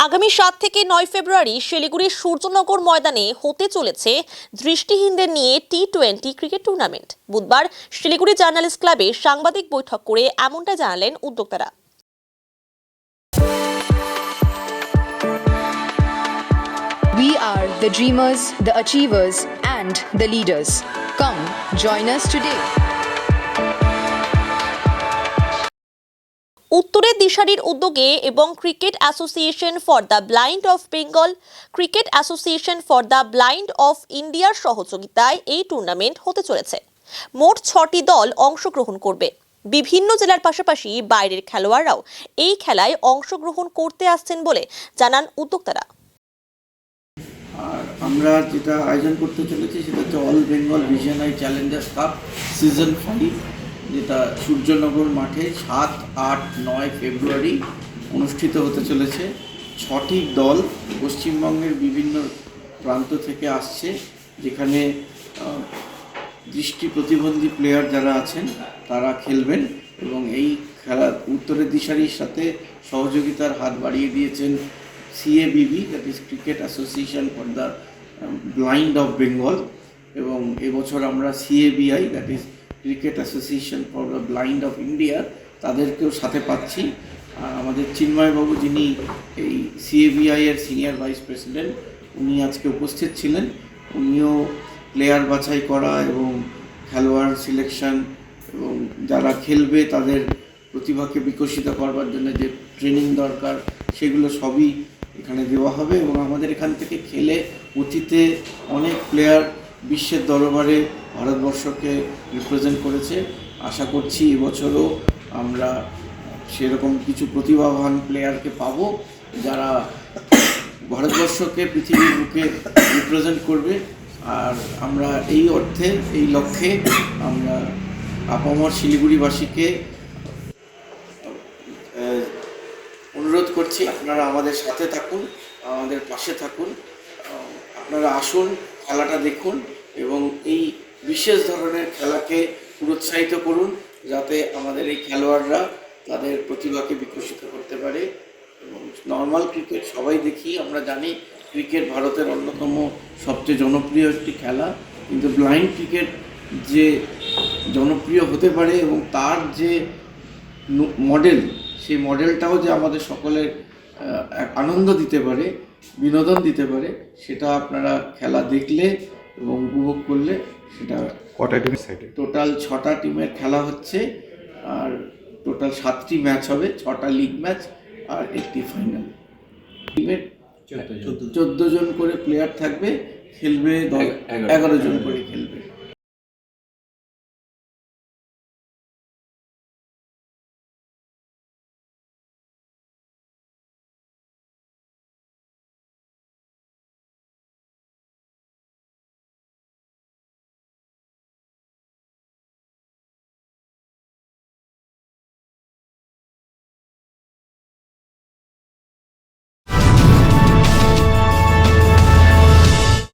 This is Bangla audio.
আগামী 7 থেকে 9 ফেব্রুয়ারি শিলিগুড়ির সূর্যনগর ময়দানে হতে চলেছে দৃষ্টিহীনদের নিয়ে টি20 ক্রিকেট টুর্নামেন্ট। বুধবার শিলিগুড়ি জার্নালিস্ট ক্লাবে সাংবাদিক বৈঠক করে এমনটা জানালেন উদ্যোক্তারা। We are the dreamers, the achievers, and the leaders. Come, join us today. উত্তরের দিশারির উদ্যোগে এবং cricket association for the blind of Bengal, cricket association for the blind of ইন্ডিয়ার সহযোগিতায় এই টুর্নামেন্ট হতে চলেছে। মোট 6টি দল অংশগ্রহণ করবে। বিভিন্ন জেলার পাশাপাশি বাইরের খেলোয়াড়রাও এই খেলায় অংশগ্রহণ করতে আসছেন বলে জানান উদ্যোক্তারা। আর আমরা যেটা আয়োজন করতে চলেছি সেটা হচ্ছে all Bengal visionary Challengers cup season 5, যেটা সূর্যনগর মাঠে 7, 8, 9 ফেব্রুয়ারি অনুষ্ঠিত হতে চলেছে। 6টি দল পশ্চিমবঙ্গের বিভিন্ন প্রান্ত থেকে আসছে, যেখানে দৃষ্টি প্রতিবন্ধী প্লেয়ার যারা আছেন তারা খেলবেন। এবং এই খেলা উত্তরের দিশারির সাথে সহযোগিতার হাত বাড়িয়ে দিয়েছেন CABB, that is cricket association for the blind of Bengal, এবং এবছর আমরা CABI, that is cricket association for the blind of India, তাদেরকেও সাথে পাচ্ছি। আমাদের চিন্ময়বাবু, যিনি এই CABI এর সিনিয়র ভাইস প্রেসিডেন্ট, উনি আজকে উপস্থিত ছিলেন। উনিও প্লেয়ার বাছাই করা এবং খেলোয়াড় সিলেকশন এবং যারা খেলবে তাদের প্রতিভাকে বিকশিত করবার জন্য যে ট্রেনিং দরকার সেগুলো সবই এখানে দেওয়া হবে। এবং আমাদের এখান থেকে খেলে অতীতে অনেক প্লেয়ার বিশ্বের দরবারে ভারতবর্ষকে রিপ্রেজেন্ট করেছে। আশা করছি এবছরও আমরা সেরকম কিছু প্রতিভাবান প্লেয়ারকে পাবো যারা ভারতবর্ষকে পৃথিবীর বুকে রিপ্রেজেন্ট করবে। আর আমরা এই অর্থে, এই লক্ষ্যে আমরা আপামর শিলিগুড়িবাসীকে অনুরোধ করছি, আপনারা আমাদের সাথে থাকুন, আমাদের পাশে থাকুন, আপনারা আসুন, খেলাটা দেখুন এবং এই বিশেষ ধরনের খেলাকে উৎসাহিত করুন, যাতে আমাদের এই খেলোয়াড়রা তাদের প্রতিভাকে বিকশিত করতে পারে। এবং নর্মাল ক্রিকেট সবাই দেখি, আমরা জানি ক্রিকেট ভারতের অন্যতম সবচেয়ে জনপ্রিয় একটি খেলা, কিন্তু ব্লাইন্ড ক্রিকেট যে জনপ্রিয় হতে পারে এবং তার যে মডেল, সেই মডেলটাও যে আমাদের সকলের আনন্দ দিতে পারে, বিনোদন দিতে পারে, সেটা আপনারা খেলা দেখলে এবং উপভোগ করলে সেটা। কটা টিমের সাইডে? টোটাল 6টা টিমের খেলা হচ্ছে, আর টোটাল 7টি ম্যাচ হবে, 6টা লিগ ম্যাচ আর একটি ফাইনাল। টিমের 14 জন করে প্লেয়ার থাকবে, খেলবে 11 জন করে খেলবে।